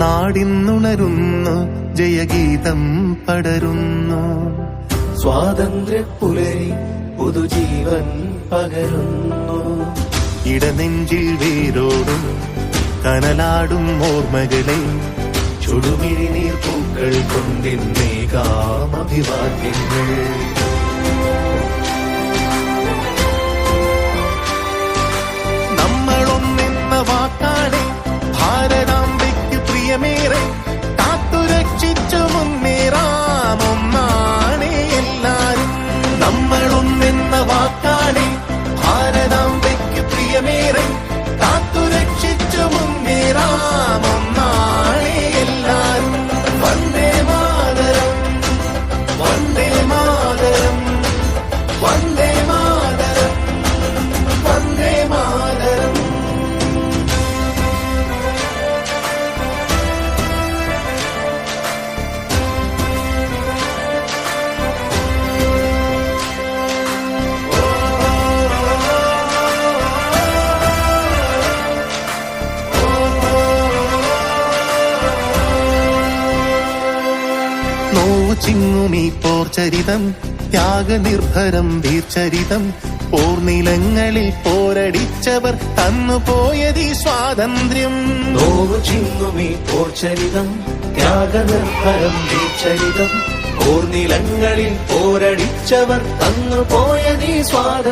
നാടിന്നുണരുന്നു, ജയഗീതം പടരുന്നു. സ്വാതന്ത്ര്യ പുലരി പുതുജീവൻ പകരുന്നു. ഇടനെഞ്ചിൽ വേരോടും കനലാടും ഓർമ്മകളെ ചുടുമിഴിനീർ പൂക്കൾ കൊണ്ടിന്നേകാം അഭിവാദ്യങ്ങൾ. നമ്മളൊന്നെന്ന വാക്കാണ് ഭാരതാംബയ്ക്ക് പ്രിയമേറെ, കാത്തുരക്ഷിച്ചു മുന്നേറാം ഒന്നാണ് എല്ലാരും. നമ്മളൊന്നെന്ന വാക്കാണ് ഭാരതാംബയ്ക്ക് പ്രിയമേറെ, കാത്തുരക്ഷിച്ചു മുന്നേറാം ഒന്നാണ് എല്ലാരും. വന്ദേ മാതരം, വന്ദേ മാതരം, വന്ദേ മാതരം, വന്ദേ മാതരം. നോവു ചിങ്ങുമീ പോർചരിതം, ത്യാഗനിർഭരം വീർചരിതം. പോർനിലങ്ങളിൽ പോരടിച്ചവർ തന്നുപോയതീ സ്വാതന്ത്ര്യം. നോവു ചിങ്ങുമീ പോർചരിതം, ത്യാഗനിർഭരം വീർചരിതം. പോർനിലങ്ങളിൽ പോരടിച്ചവർ തന്നുപോയതീ സ്വാതന്ത്ര്യം.